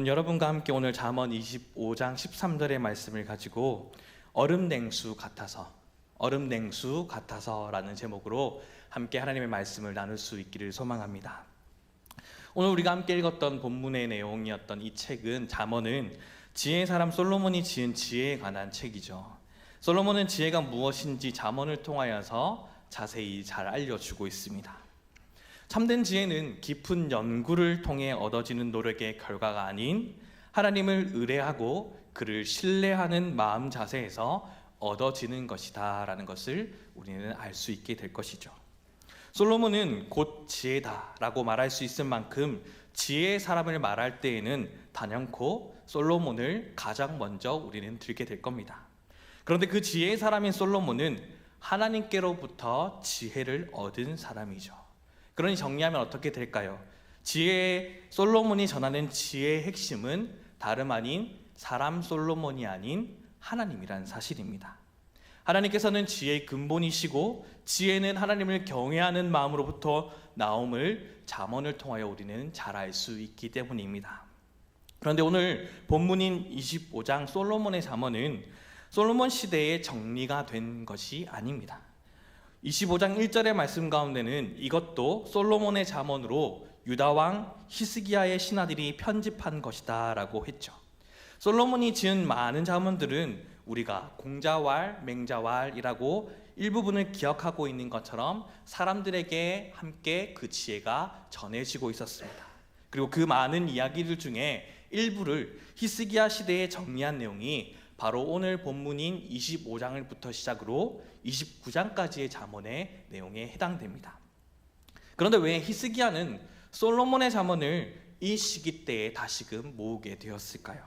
저는 여러분과 함께 오늘 잠언 25장 13절의 말씀을 가지고 얼음냉수 같아서 라는 제목으로 함께 하나님의 말씀을 나눌 수 있기를 소망합니다. 오늘 우리가 함께 읽었던 본문의 내용이었던 이 책은, 잠언은 지혜의 사람 솔로몬이 지은 지혜에 관한 책이죠. 솔로몬은 지혜가 무엇인지 잠언을 통하여서 자세히 잘 알려주고 있습니다. 참된 지혜는 깊은 연구를 통해 얻어지는 노력의 결과가 아닌 하나님을 의뢰하고 그를 신뢰하는 마음 자세에서 얻어지는 것이다 라는 것을 우리는 알 수 있게 될 것이죠. 솔로몬은 곧 지혜다 라고 말할 수 있을 만큼 지혜의 사람을 말할 때에는 단연코 솔로몬을 가장 먼저 우리는 들게 될 겁니다. 그런데 그 지혜의 사람인 솔로몬은 하나님께로부터 지혜를 얻은 사람이죠. 그러니 정리하면 어떻게 될까요? 솔로몬이 전하는 지혜의 핵심은 다름 아닌 사람 솔로몬이 아닌 하나님이란 사실입니다. 하나님께서는 지혜의 근본이시고 지혜는 하나님을 경외하는 마음으로부터 나옴을 잠언을 통하여 우리는 잘 알 수 있기 때문입니다. 그런데 오늘 본문인 25장 솔로몬의 잠언은 솔로몬 시대에 정리가 된 것이 아닙니다. 25장 1절의 말씀 가운데는 이것도 솔로몬의 잠언으로 유다왕 히스기야의 신하들이 편집한 것이다 라고 했죠. 솔로몬이 지은 많은 잠언들은 우리가 공자왈, 맹자왈이라고 일부분을 기억하고 있는 것처럼 사람들에게 함께 그 지혜가 전해지고 있었습니다. 그리고 그 많은 이야기들 중에 일부를 히스기야 시대에 정리한 내용이 바로 오늘 본문인 25장부터 시작으로 29장까지의 잠언의 내용에 해당됩니다. 그런데 왜 히스기야는 솔로몬의 잠언을 이 시기 때에 다시금 모으게 되었을까요?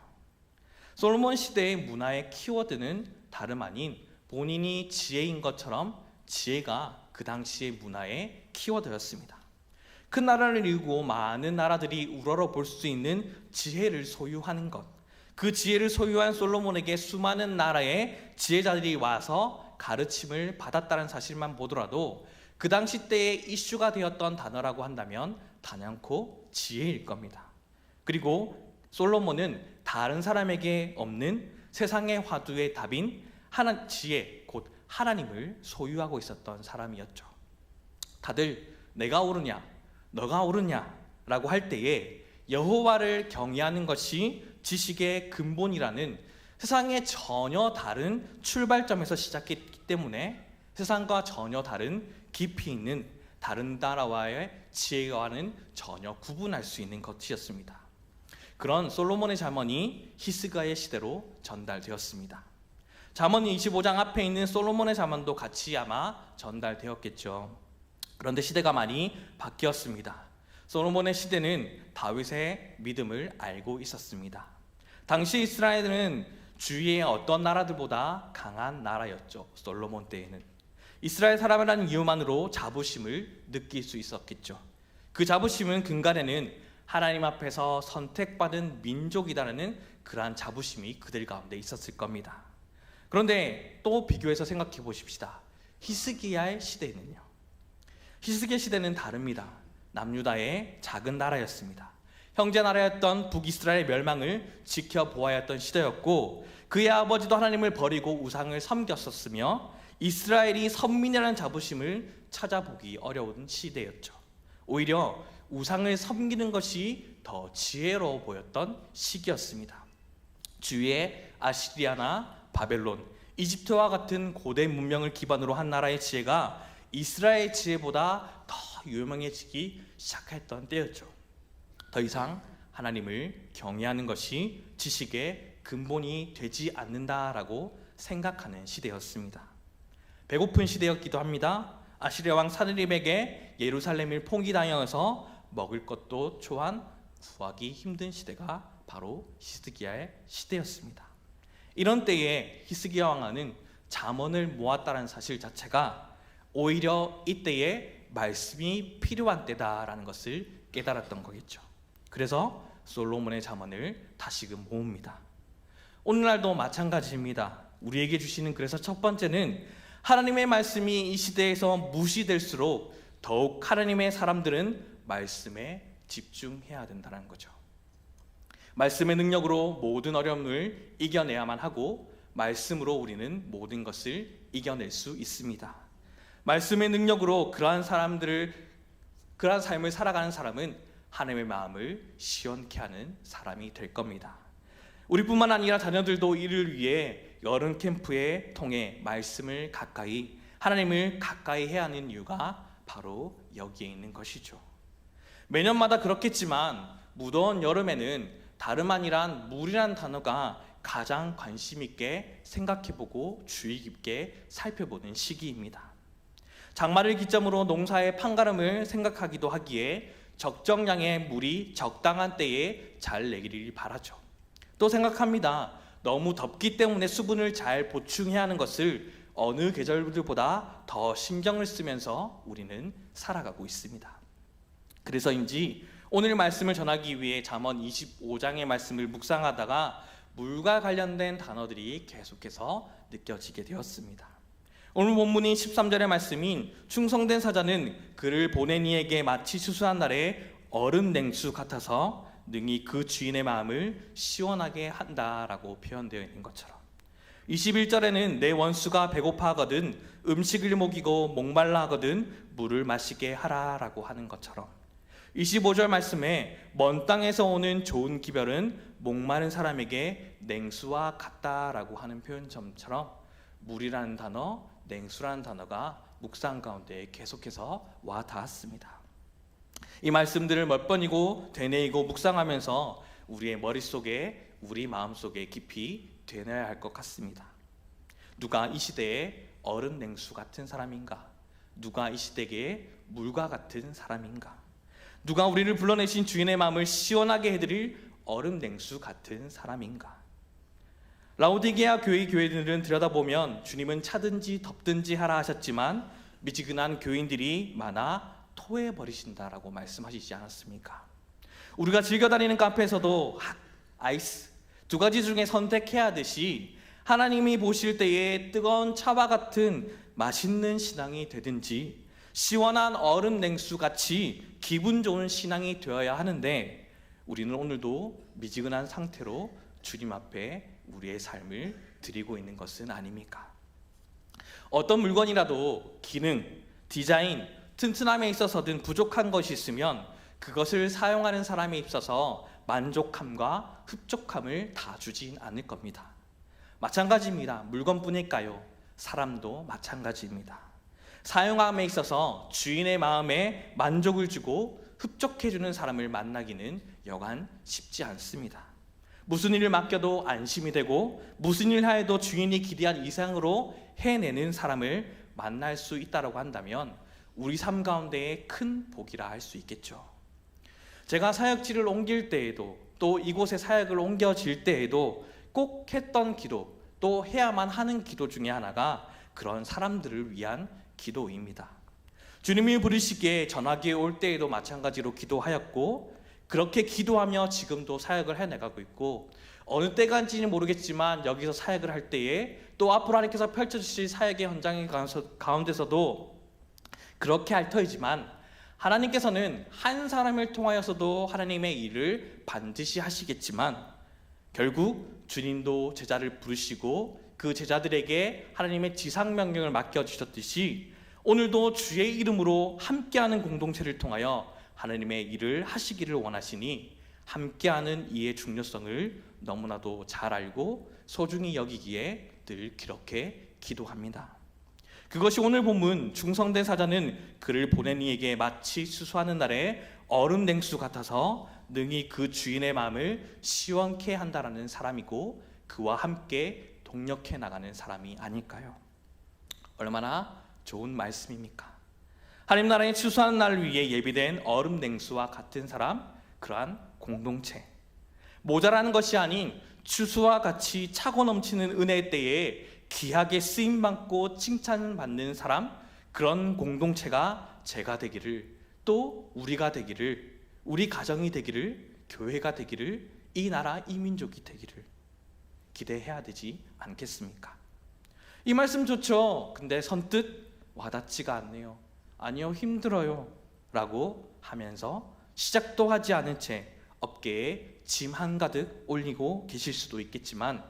솔로몬 시대의 문화의 키워드는 다름 아닌 본인이 지혜인 것처럼 지혜가 그 당시의 문화의 키워드였습니다. 큰 나라를 이루고 많은 나라들이 우러러 볼 수 있는 지혜를 소유하는 것, 그 지혜를 소유한 솔로몬에게 수많은 나라의 지혜자들이 와서 가르침을 받았다는 사실만 보더라도 그 당시 때에 이슈가 되었던 단어라고 한다면 단연코 지혜일 겁니다. 그리고 솔로몬은 다른 사람에게 없는 세상의 화두의 답인 지혜, 곧 하나님을 소유하고 있었던 사람이었죠. 다들 내가 옳으냐, 너가 옳으냐 라고 할 때에 여호와를 경외하는 것이 지식의 근본이라는 세상에 전혀 다른 출발점에서 시작했기 때문에 세상과 전혀 다른 깊이 있는 다른 나라와의 지혜와는 전혀 구분할 수 있는 것이었습니다. 그런 솔로몬의 잠언이 히스기야의 시대로 전달되었습니다. 잠언 25장 앞에 있는 솔로몬의 잠언도 같이 아마 전달되었겠죠. 그런데 시대가 많이 바뀌었습니다. 솔로몬의 시대는 다윗의 믿음을 알고 있었습니다. 당시 이스라엘은 주위의 어떤 나라들보다 강한 나라였죠. 솔로몬 때에는 이스라엘 사람이라는 이유만으로 자부심을 느낄 수 있었겠죠. 그 자부심은 근간에는 하나님 앞에서 선택받은 민족이다라는 그러한 자부심이 그들 가운데 있었을 겁니다. 그런데 또 비교해서 생각해 보십시다. 히스기야의 시대는요. 히스기야 시대는 다릅니다. 남유다의 작은 나라였습니다. 형제 나라였던 북이스라엘 멸망을 지켜보아야 했던 시대였고, 그의 아버지도 하나님을 버리고 우상을 섬겼었으며 이스라엘이 선민이라는 자부심을 찾아보기 어려운 시대였죠. 오히려 우상을 섬기는 것이 더 지혜로워 보였던 시기였습니다. 주위에 아시리아나 바벨론, 이집트와 같은 고대 문명을 기반으로 한 나라의 지혜가 이스라엘 지혜보다 더 유명해지기 시작했던 때였죠. 더 이상 하나님을 경외하는 것이 지식의 근본이 되지 않는다라고 생각하는 시대였습니다. 배고픈 시대였기도 합니다. 아시리아 왕 사느립에게 예루살렘을 포기당해서 먹을 것도 초한 구하기 힘든 시대가 바로 히스기야의 시대였습니다. 이런 때에 히스기야 왕은 잠언을 모았다는 사실 자체가 오히려 이때에 말씀이 필요한 때다라는 것을 깨달았던 거겠죠. 그래서 솔로몬의 잠언을 다시금 모읍니다. 오늘날도 마찬가지입니다. 우리에게 주시는 그래서 첫 번째는 하나님의 말씀이 이 시대에서 무시될수록 더욱 하나님의 사람들은 말씀에 집중해야 된다는 거죠. 말씀의 능력으로 모든 어려움을 이겨내야만 하고 말씀으로 우리는 모든 것을 이겨낼 수 있습니다. 말씀의 능력으로 그러한 삶을 살아가는 사람은 하나님의 마음을 시원케 하는 사람이 될 겁니다. 우리뿐만 아니라 자녀들도 이를 위해 여름 캠프에 통해 말씀을 가까이, 하나님을 가까이 해야 하는 이유가 바로 여기에 있는 것이죠. 매년마다 그렇겠지만 무더운 여름에는 다름 아니란 물이란 단어가 가장 관심 있게 생각해보고 주의 깊게 살펴보는 시기입니다. 장마를 기점으로 농사의 판가름을 생각하기도 하기에 적정량의 물이 적당한 때에 잘 내리길 바라죠. 또 생각합니다. 너무 덥기 때문에 수분을 잘 보충해야 하는 것을 어느 계절들보다 더 신경을 쓰면서 우리는 살아가고 있습니다. 그래서인지 오늘 말씀을 전하기 위해 잠언 25장의 말씀을 묵상하다가 물과 관련된 단어들이 계속해서 느껴지게 되었습니다. 오늘 본문인 13절의 말씀인 충성된 사자는 그를 보낸 이에게 마치 추수한 날에 얼음 냉수 같아서 능히 그 주인의 마음을 시원하게 한다라고 표현되어 있는 것처럼, 21절에는 내 원수가 배고파하거든 음식을 먹이고 목말라 하거든 물을 마시게 하라라고 하는 것처럼, 25절 말씀에 먼 땅에서 오는 좋은 기별은 목마른 사람에게 냉수와 같다라고 하는 표현처럼 물이라는 단어, 냉수라는 단어가 묵상 가운데 계속해서 와 닿았습니다. 이 말씀들을 몇 번이고 되뇌이고 묵상하면서 우리의 머릿속에, 우리 마음속에 깊이 되뇌어야 할 것 같습니다. 누가 이 시대에 얼음 냉수 같은 사람인가? 누가 이 시대에 물과 같은 사람인가? 누가 우리를 불러내신 주인의 마음을 시원하게 해드릴 얼음 냉수 같은 사람인가? 라오디게아 교회들은 들여다보면 주님은 차든지 덥든지 하라 하셨지만 미지근한 교인들이 많아 토해버리신다라고 말씀하시지 않았습니까? 우리가 즐겨다니는 카페에서도 핫, 아이스 두 가지 중에 선택해야 하듯이 하나님이 보실 때에 뜨거운 차와 같은 맛있는 신앙이 되든지 시원한 얼음 냉수 같이 기분 좋은 신앙이 되어야 하는데, 우리는 오늘도 미지근한 상태로 주님 앞에 우리의 삶을 드리고 있는 것은 아닙니까? 어떤 물건이라도 기능, 디자인, 튼튼함에 있어서든 부족한 것이 있으면 그것을 사용하는 사람에 있어서 만족함과 흡족함을 다 주진 않을 겁니다. 마찬가지입니다. 물건뿐일까요? 사람도 마찬가지입니다. 사용함에 있어서 주인의 마음에 만족을 주고 흡족해주는 사람을 만나기는 여간 쉽지 않습니다. 무슨 일을 맡겨도 안심이 되고 무슨 일 하여도 주인이 기대한 이상으로 해내는 사람을 만날 수 있다고 한다면 우리 삶 가운데의 큰 복이라 할 수 있겠죠. 제가 사역지를 옮길 때에도 또 이곳에 사역을 옮겨질 때에도 꼭 했던 기도, 또 해야만 하는 기도 중에 하나가 그런 사람들을 위한 기도입니다. 주님이 부르시기에 전화기에 올 때에도 마찬가지로 기도하였고, 그렇게 기도하며 지금도 사역을 해나가고 있고, 어느 때간지는 모르겠지만 여기서 사역을 할 때에 또 앞으로 하나님께서 펼쳐주실 사역의 현장 가운데서도 그렇게 할 터이지만, 하나님께서는 한 사람을 통하여서도 하나님의 일을 반드시 하시겠지만 결국 주님도 제자를 부르시고 그 제자들에게 하나님의 지상명령을 맡겨주셨듯이 오늘도 주의 이름으로 함께하는 공동체를 통하여 하나님의 일을 하시기를 원하시니 함께하는 이의 중요성을 너무나도 잘 알고 소중히 여기기에 늘 그렇게 기도합니다. 그것이 오늘 본문 충성된 사자는 그를 보낸 이에게 마치 추수하는 날에 얼음 냉수 같아서 능히 그 주인의 마음을 시원케 한다라는 사람이고 그와 함께 동력해 나가는 사람이 아닐까요? 얼마나 좋은 말씀입니까? 하나님 나라의 추수하는 날을 위해 예비된 얼음 냉수와 같은 사람, 그러한 공동체. 모자라는 것이 아닌 추수와 같이 차고 넘치는 은혜의 때에 귀하게 쓰임받고 칭찬받는 사람, 그런 공동체가 제가 되기를, 또 우리가 되기를, 우리 가정이 되기를, 교회가 되기를, 이 나라 이 민족이 되기를 기대해야 되지 않겠습니까? 이 말씀 좋죠. 근데 선뜻 와닿지가 않네요. 아니요, 힘들어요 라고 하면서 시작도 하지 않은 채 어깨에 짐 한가득 올리고 계실 수도 있겠지만,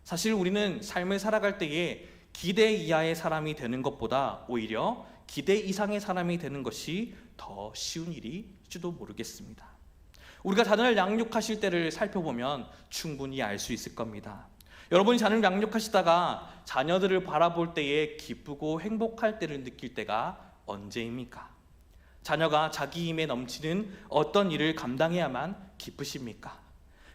사실 우리는 삶을 살아갈 때에 기대 이하의 사람이 되는 것보다 오히려 기대 이상의 사람이 되는 것이 더 쉬운 일일지도 모르겠습니다. 우리가 자녀를 양육하실 때를 살펴보면 충분히 알 수 있을 겁니다. 여러분이 자녀를 양육하시다가 자녀들을 바라볼 때에 기쁘고 행복할 때를 느낄 때가 언제입니까? 자녀가 자기 힘에 넘치는 어떤 일을 감당해야만 기쁘십니까?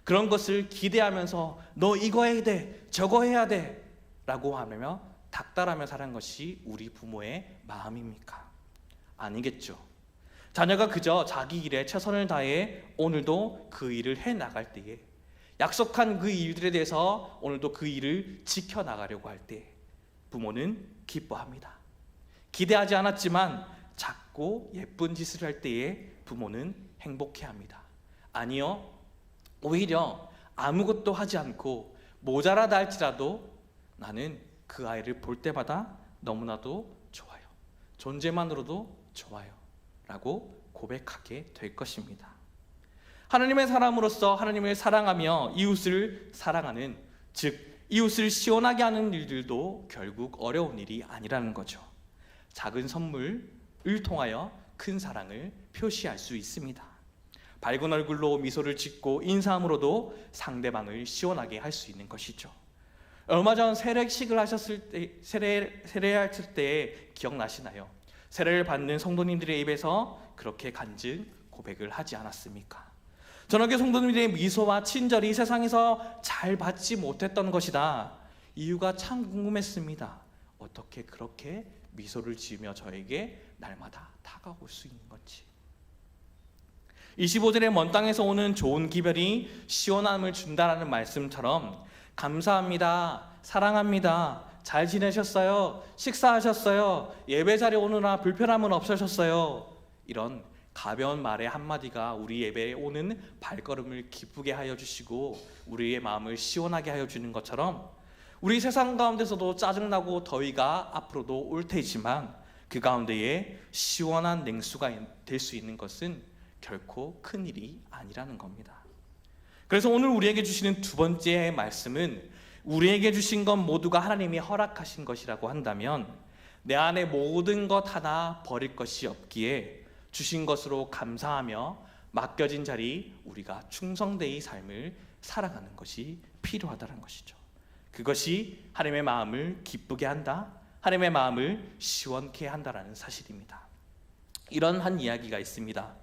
그런 것을 기대하면서 너 이거 해야 돼, 저거 해야 돼 라고 하며 닥달하며 사는 것이 우리 부모의 마음입니까? 아니겠죠. 자녀가 그저 자기 일에 최선을 다해 오늘도 그 일을 해나갈 때에, 약속한 그 일들에 대해서 오늘도 그 일을 지켜나가려고 할 때 부모는 기뻐합니다. 기대하지 않았지만 작고 예쁜 짓을 할 때에 부모는 행복해합니다. 아니요, 오히려 아무것도 하지 않고 모자라다 할지라도 나는 그 아이를 볼 때마다 너무나도 좋아요, 존재만으로도 좋아요 라고 고백하게 될 것입니다. 하나님의 사람으로서 하나님을 사랑하며 이웃을 사랑하는, 즉 이웃을 시원하게 하는 일들도 결국 어려운 일이 아니라는 거죠. 작은 선물을 통하여 큰 사랑을 표시할 수 있습니다. 밝은 얼굴로 미소를 짓고 인사함으로도 상대방을 시원하게 할 수 있는 것이죠. 얼마 전 세례식을 하셨을 때, 세례하실 때 기억나시나요? 세례를 받는 성도님들의 입에서 그렇게 간증 고백을 하지 않았습니까? 저녁에 성도님들의 미소와 친절이 세상에서 잘 받지 못했던 것이다. 이유가 참 궁금했습니다. 어떻게 그렇게 미소를 지으며 저에게 날마다 다가올 수 있는 건지. 25절의 먼 땅에서 오는 좋은 기별이 시원함을 준다라는 말씀처럼 감사합니다, 사랑합니다, 잘 지내셨어요, 식사하셨어요, 예배 자리에 오느라 불편함은 없으셨어요, 이런 가벼운 말의 한마디가 우리 예배에 오는 발걸음을 기쁘게 하여 주시고 우리의 마음을 시원하게 하여 주는 것처럼, 우리 세상 가운데서도 짜증나고 더위가 앞으로도 올 테지만 그 가운데에 시원한 냉수가 될 수 있는 것은 결코 큰 일이 아니라는 겁니다. 그래서 오늘 우리에게 주시는 두 번째 말씀은, 우리에게 주신 것 모두가 하나님이 허락하신 것이라고 한다면 내 안에 모든 것 하나 버릴 것이 없기에 주신 것으로 감사하며 맡겨진 자리 우리가 충성되이 삶을 살아가는 것이 필요하다는 것이죠. 그것이 하나님의 마음을 기쁘게 한다, 하나님의 마음을 시원케 한다라는 사실입니다. 이런 한 이야기가 있습니다.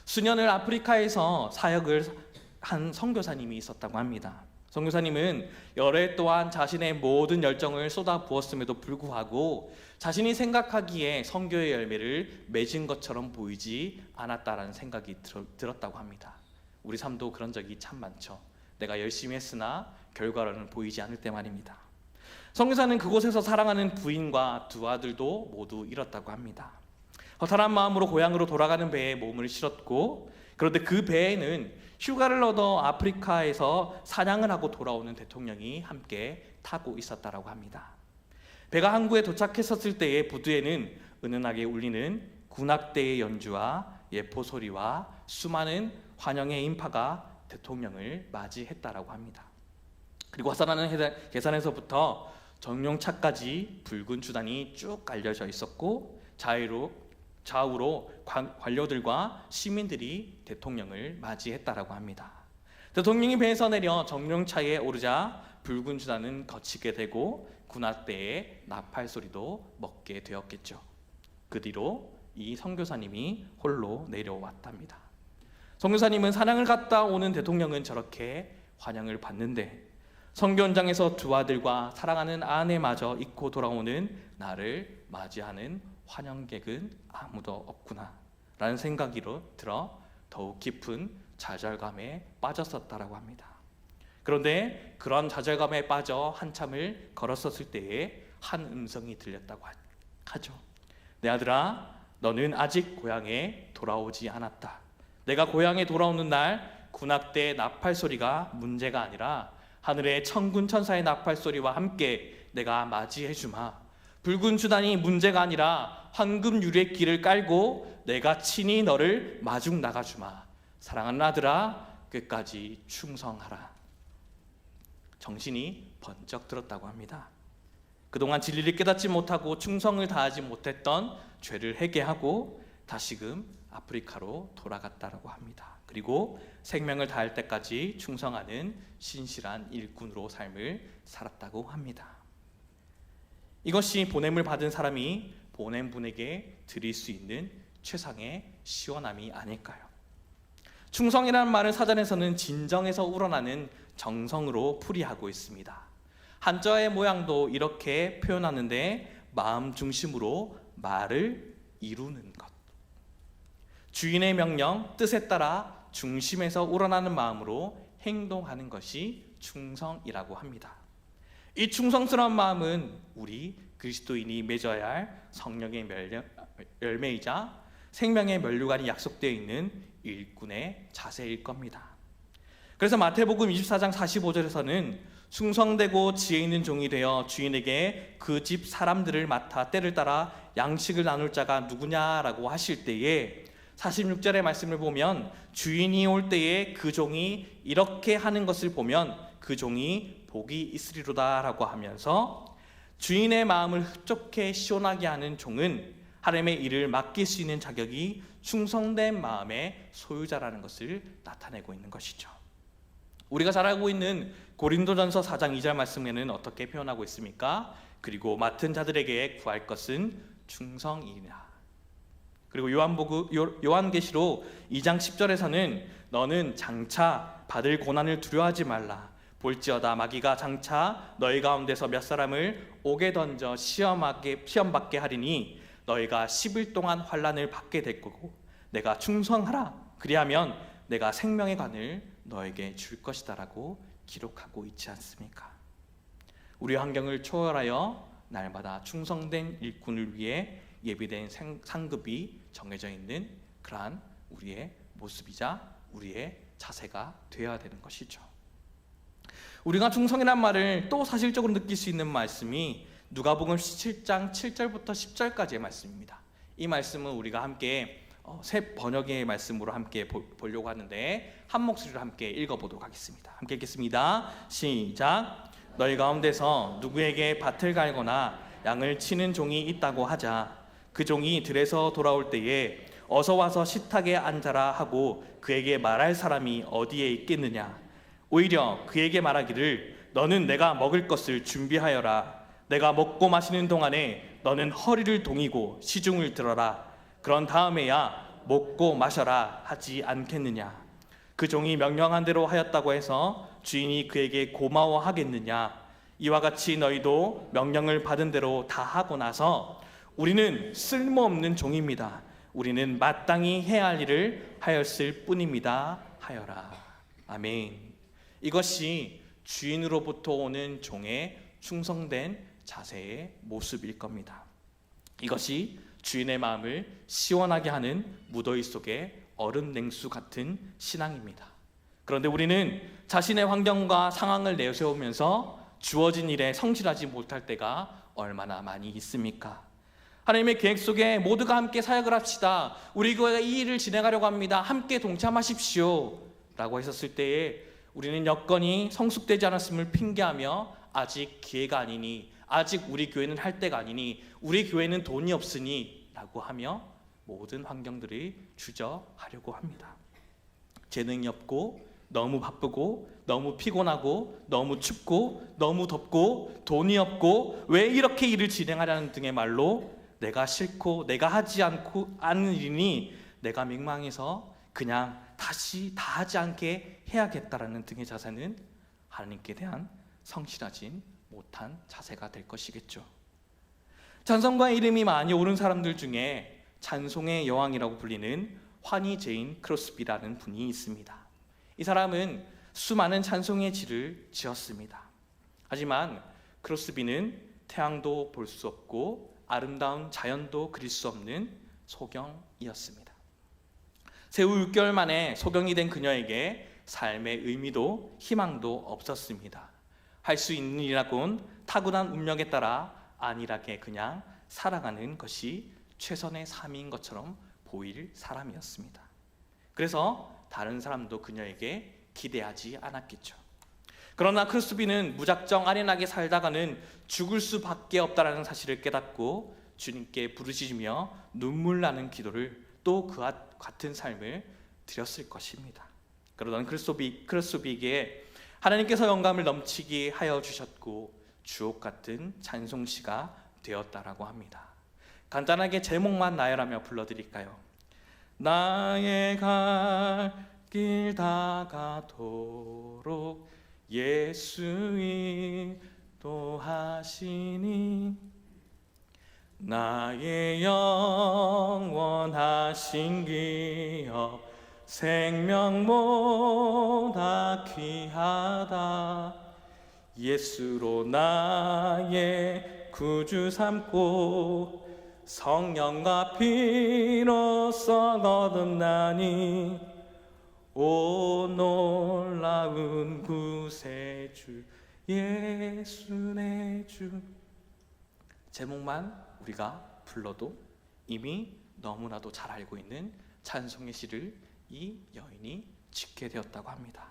수년을 아프리카에서 사역을 한 선교사님이 있었다고 합니다. 선교사님은 열애 동안 자신의 모든 열정을 쏟아 부었음에도 불구하고 자신이 생각하기에 선교의 열매를 맺은 것처럼 보이지 않았다라는 생각이 들었다고 합니다. 우리 삶도 그런 적이 참 많죠. 내가 열심히 했으나 결과로는 보이지 않을 때 말입니다. 선교사는 그곳에서 사랑하는 부인과 두 아들도 모두 잃었다고 합니다. 허탈한 마음으로 고향으로 돌아가는 배에 몸을 실었고, 그런데 그 배에는 휴가를 얻어 아프리카에서 사냥을 하고 돌아오는 대통령이 함께 타고 있었다고 합니다. 배가 항구에 도착했었을 때의 부두에는 은은하게 울리는 군악대의 연주와 예포 소리와 수많은 환영의 인파가 대통령을 맞이했다라고 합니다. 그리고 화산하는 계산에서부터 정용차까지 붉은 주단이 쭉 알려져 있었고, 좌우로 관료들과 시민들이 대통령을 맞이했다라고 합니다. 대통령이 배에서 내려 정용차에 오르자 붉은 주단은 거치게 되고 군악대의 나팔 소리도 멎게 되었겠죠. 그 뒤로 이 선교사님이 홀로 내려왔답니다. 선교사님은 사냥을 갔다 오는 대통령은 저렇게 환영을 받는데 선교 현장에서 두 아들과 사랑하는 아내마저 잊고 돌아오는 나를 맞이하는 환영객은 아무도 없구나 라는 생각이 들어 더욱 깊은 좌절감에 빠졌었다라고 합니다. 그런데 그런 좌절감에 빠져 한참을 걸었었을 때에 한 음성이 들렸다고 하죠. 내 아들아, 너는 아직 고향에 돌아오지 않았다. 내가 고향에 돌아오는 날 군악대 나팔 소리가 문제가 아니라 하늘의 천군 천사의 나팔 소리와 함께 내가 맞이해 주마. 붉은 주단이 문제가 아니라 황금 유리의 길을 깔고 내가 친히 너를 마중 나가 주마. 사랑하는 아들아, 끝까지 충성하라. 정신이 번쩍 들었다고 합니다. 그동안 진리를 깨닫지 못하고 충성을 다하지 못했던 죄를 회개하고 다시금 아프리카로 돌아갔다고 합니다. 그리고 생명을 다할 때까지 충성하는 신실한 일꾼으로 삶을 살았다고 합니다. 이것이 보냄을 받은 사람이 보낸 분에게 드릴 수 있는 최상의 시원함이 아닐까요? 충성이라는 말은 사전에서는 진정에서 우러나는 정성으로 풀이하고 있습니다. 한자의 모양도 이렇게 표현하는데 마음 중심으로 말을 이루는 것. 주인의 명령, 뜻에 따라 중심에서 우러나는 마음으로 행동하는 것이 충성이라고 합니다. 이 충성스러운 마음은 우리 그리스도인이 맺어야 할 성령의 열매이자 생명의 면류관이 약속되어 있는 일꾼의 자세일 겁니다. 그래서 마태복음 24장 45절에서는 충성되고 지혜 있는 종이 되어 주인에게 그 집 사람들을 맡아 때를 따라 양식을 나눌 자가 누구냐라고 하실 때에 46절의 말씀을 보면 주인이 올 때에 그 종이 이렇게 하는 것을 보면 그 종이 복이 있으리로다 라고 하면서 주인의 마음을 흡족해 시원하게 하는 종은 하나님의 일을 맡길 수 있는 자격이 충성된 마음의 소유자라는 것을 나타내고 있는 것이죠. 우리가 잘 알고 있는 고린도전서 4장 2절 말씀에는 어떻게 표현하고 있습니까? 그리고 맡은 자들에게 구할 것은 충성이라. 그리고 요한계시록 2장 10절에서는 너는 장차 받을 고난을 두려워하지 말라. 볼지어다 마귀가 장차 너희 가운데서 몇 사람을 옥에 던져 시험받게 하리니 너희가 10일 동안 환난을 받게 될 거고 내가 충성하라. 그리하면 내가 생명의 관을 너에게 줄 것이다 라고 기록하고 있지 않습니까? 우리 환경을 초월하여 날마다 충성된 일꾼을 위해 예비된 상급이 정해져 있는 그러한 우리의 모습이자 우리의 자세가 되어야 되는 것이죠. 우리가 충성이란 말을 또 사실적으로 느낄 수 있는 말씀이 누가복음 17장 7절부터 10절까지의 말씀입니다. 이 말씀은 우리가 함께 새 번역의 말씀으로 함께 보려고 하는데 한 목소리로 함께 읽어보도록 하겠습니다. 함께 읽겠습니다. 시작. 너희 가운데서 누구에게 밭을 갈거나 양을 치는 종이 있다고 하자. 그 종이 들에서 돌아올 때에 어서 와서 식탁에 앉아라 하고 그에게 말할 사람이 어디에 있겠느냐. 오히려 그에게 말하기를 너는 내가 먹을 것을 준비하여라. 내가 먹고 마시는 동안에 너는 허리를 동이고 시중을 들어라. 그런 다음에야 먹고 마셔라 하지 않겠느냐. 그 종이 명령한 대로 하였다고 해서 주인이 그에게 고마워하겠느냐. 이와 같이 너희도 명령을 받은 대로 다 하고 나서 우리는 쓸모없는 종입니다. 우리는 마땅히 해야 할 일을 하였을 뿐입니다 하여라. 아멘. 이것이 주인으로부터 오는 종의 충성된 자세의 모습일 겁니다. 이것이 주인의 마음을 시원하게 하는 무더위 속의 얼음 냉수 같은 신앙입니다. 그런데 우리는 자신의 환경과 상황을 내세우면서 주어진 일에 성실하지 못할 때가 얼마나 많이 있습니까? 하나님의 계획 속에 모두가 함께 사역을 합시다. 우리 교회가 이 일을 진행하려고 합니다. 함께 동참하십시오 라고 했었을 때에 우리는 여건이 성숙되지 않았음을 핑계하며 아직 기회가 아니니, 아직 우리 교회는 할 때가 아니니, 우리 교회는 돈이 없으니 라고 하며 모든 환경들이 주저하려고 합니다. 재능이 없고 너무 바쁘고 너무 피곤하고 너무 춥고 너무 덥고 돈이 없고 왜 이렇게 일을 진행하려는 등의 말로 내가 싫고 내가 하지 않는 일이니 내가 민망해서 그냥 다시 다 하지 않게 해야겠다라는 등의 자세는 하나님께 대한 성실하지 못한 자세가 될 것이겠죠. 찬송가의 이름이 많이 오른 사람들 중에 찬송의 여왕이라고 불리는 환희 제인 크로스비라는 분이 있습니다. 이 사람은 수많은 찬송의 지를 지었습니다. 하지만 크로스비는 태양도 볼 수 없고 아름다운 자연도 그릴 수 없는 소경이었습니다. 세후 6개월 만에 소경이 된 그녀에게 삶의 의미도 희망도 없었습니다. 할 수 있는 일이라곤 타고난 운명에 따라 안일하게 그냥 살아가는 것이 최선의 삶인 것처럼 보일 사람이었습니다. 그래서 다른 사람도 그녀에게 기대하지 않았겠죠. 그러나 크루스비는 무작정 아련하게 살다가는 죽을 수밖에 없다라는 사실을 깨닫고 주님께 부르짖으며 눈물 나는 기도를 또 그와 같은 삶을 드렸을 것입니다. 그러던 크루스비에게 하나님께서 영감을 넘치게 하여 주셨고 주옥 같은 찬송시가 되었다라고 합니다. 간단하게 제목만 나열하며 불러드릴까요? 나의 갈 길 다가도록 예수 인도하시니 나의 영원하신 기업 생명보다 귀하다 예수로 나의 구주 삼고 성령과 피로써 거듭나니 오 놀라운 구세주 예수 내 주. 제목만 우리가 불러도 이미 너무나도 잘 알고 있는 찬송의 시를 이 여인이 짓게 되었다고 합니다.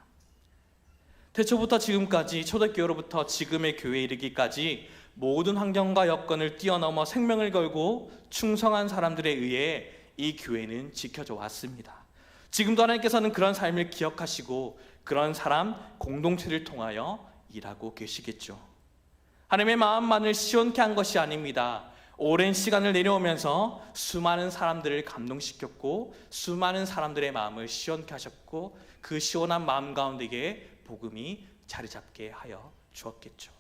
태초부터 지금까지, 초대교회로부터 지금의 교회에 이르기까지 모든 환경과 여건을 뛰어넘어 생명을 걸고 충성한 사람들에 의해 이 교회는 지켜져 왔습니다. 지금도 하나님께서는 그런 삶을 기억하시고 그런 사람 공동체를 통하여 일하고 계시겠죠. 하나님의 마음만을 시원케 한 것이 아닙니다. 오랜 시간을 내려오면서 수많은 사람들을 감동시켰고 수많은 사람들의 마음을 시원케 하셨고 그 시원한 마음 가운데에 복음이 자리 잡게 하여 주었겠죠.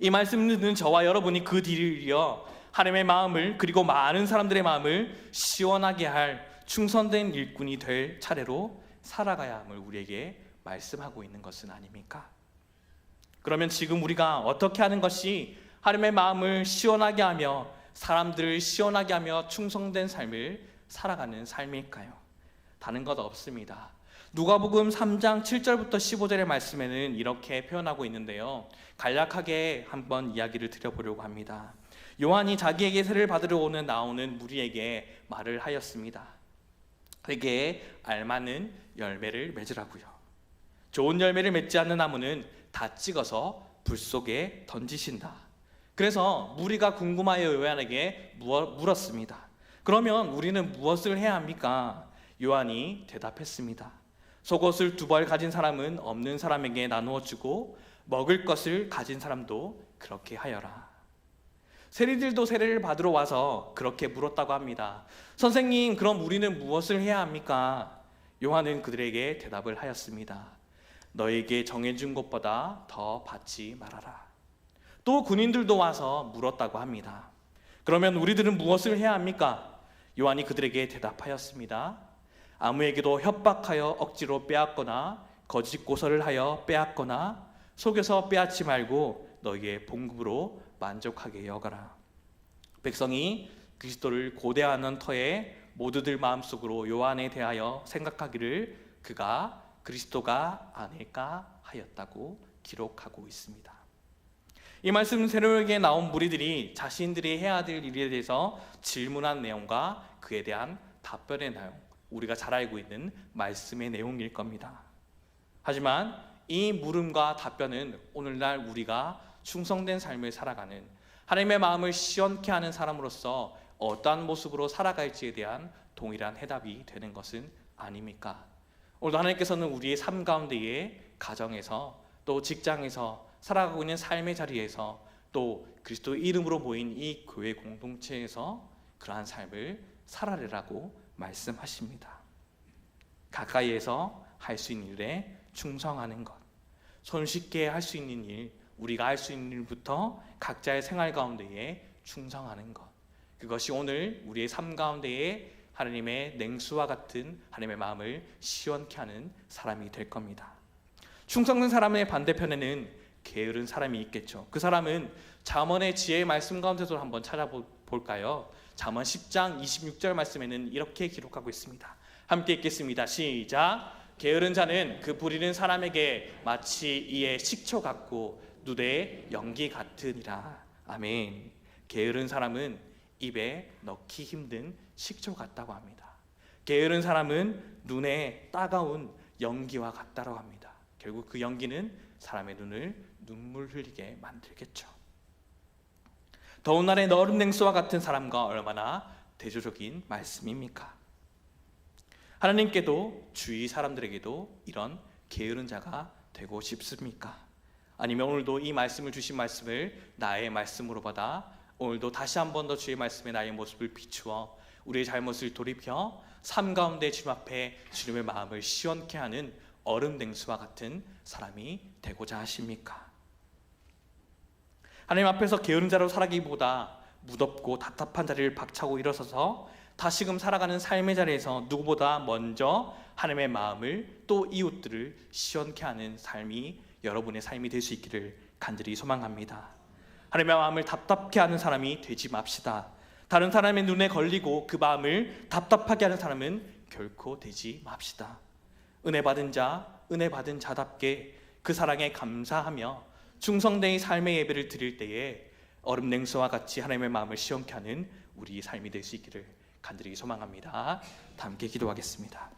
이 말씀을 듣는 저와 여러분이 그 뒤를 이어 하나님의 마음을 그리고 많은 사람들의 마음을 시원하게 할 충성된 일꾼이 될 차례로 살아가야 함을 우리에게 말씀하고 있는 것은 아닙니까? 그러면 지금 우리가 어떻게 하는 것이 하나님의 마음을 시원하게 하며 사람들을 시원하게 하며 충성된 삶을 살아가는 삶일까요? 다른 것 없습니다. 누가복음 3장 7절부터 15절의 말씀에는 이렇게 표현하고 있는데요, 간략하게 한번 이야기를 드려보려고 합니다. 요한이 자기에게 세례를 받으러 나오는 무리에게 말을 하였습니다. 그에게 알맞는 열매를 맺으라고요. 좋은 열매를 맺지 않는 나무는 다 찍어서 불 속에 던지신다. 그래서 무리가 궁금하여 요한에게 물었습니다. 그러면 우리는 무엇을 해야 합니까? 요한이 대답했습니다. 속옷을 2벌 가진 사람은 없는 사람에게 나누어 주고 먹을 것을 가진 사람도 그렇게 하여라. 세리들도 세례를 받으러 와서 그렇게 물었다고 합니다. 선생님, 그럼 우리는 무엇을 해야 합니까? 요한은 그들에게 대답을 하였습니다. 너에게 정해준 것보다 더 받지 말아라. 또 군인들도 와서 물었다고 합니다. 그러면 우리들은 무엇을 해야 합니까? 요한이 그들에게 대답하였습니다. 아무에게도 협박하여 억지로 빼앗거나 거짓 고설을 하여 빼앗거나 속여서 빼앗지 말고 너희의 봉급으로 만족하게 여가라. 백성이 그리스도를 고대하는 터에 모두들 마음속으로 요한에 대하여 생각하기를 그가 그리스도가 아닐까 하였다고 기록하고 있습니다. 이 말씀 새로게 나온 무리들이 자신들이 해야 될 일에 대해서 질문한 내용과 그에 대한 답변의 내용, 우리가 잘 알고 있는 말씀의 내용일 겁니다. 하지만 이 물음과 답변은 오늘날 우리가 충성된 삶을 살아가는, 하나님의 마음을 시원케 하는 사람으로서 어떠한 모습으로 살아갈지에 대한 동일한 해답이 되는 것은 아닙니까? 오늘도 하나님께서는 우리의 삶 가운데에 가정에서 또 직장에서 살아가고 있는 삶의 자리에서 또 그리스도 이름으로 모인 이 교회 공동체에서 그러한 삶을 살아내라고 말씀하십니다. 가까이에서 할 수 있는 일에 충성하는 것, 손쉽게 할 수 있는 일, 우리가 할 수 있는 일부터 각자의 생활 가운데에 충성하는 것, 그것이 오늘 우리의 삶 가운데에 하나님의 냉수와 같은 하나님의 마음을 시원케 하는 사람이 될 겁니다. 충성된 사람의 반대편에는 게으른 사람이 있겠죠. 그 사람은 잠언의 지혜의 말씀 가운데서 한번 찾아볼까요? 잠언 10장 26절 말씀에는 이렇게 기록하고 있습니다. 함께 읽겠습니다. 시작. 게으른 자는 그 부리는 사람에게 마치 이의 식초 같고 누대의 연기 같으니라. 아멘. 게으른 사람은 입에 넣기 힘든 식초 같다고 합니다. 게으른 사람은 눈에 따가운 연기와 같다고 합니다. 결국 그 연기는 사람의 눈을 눈물 흘리게 만들겠죠. 더운 날에 너른 냉수와 같은 사람과 얼마나 대조적인 말씀입니까? 하나님께도 주위 사람들에게도 이런 게으른 자가 되고 싶습니까? 아니면 오늘도 이 말씀을 주신 말씀을 나의 말씀으로 받아 오늘도 다시 한 번 더 주의 말씀에 나의 모습을 비추어 우리의 잘못을 돌이켜 삶 가운데 주님 앞에 주님의 마음을 시원케 하는 얼음 냉수와 같은 사람이 되고자 하십니까? 하나님 앞에서 게으른 자로 살아기보다 무덥고 답답한 자리를 박차고 일어서서 다시금 살아가는 삶의 자리에서 누구보다 먼저 하나님의 마음을 또 이웃들을 시원케 하는 삶이 여러분의 삶이 될 수 있기를 간절히 소망합니다. 하나님의 마음을 답답게 하는 사람이 되지 맙시다. 다른 사람의 눈에 걸리고 그 마음을 답답하게 하는 사람은 결코 되지 맙시다. 은혜 받은 자, 은혜 받은 자답게 그 사랑에 감사하며 충성되이 삶의 예배를 드릴 때에 얼음 냉수와 같이 하나님의 마음을 시원케 하는 우리 삶이 될 수 있기를 간절히 소망합니다. 다 함께 기도하겠습니다.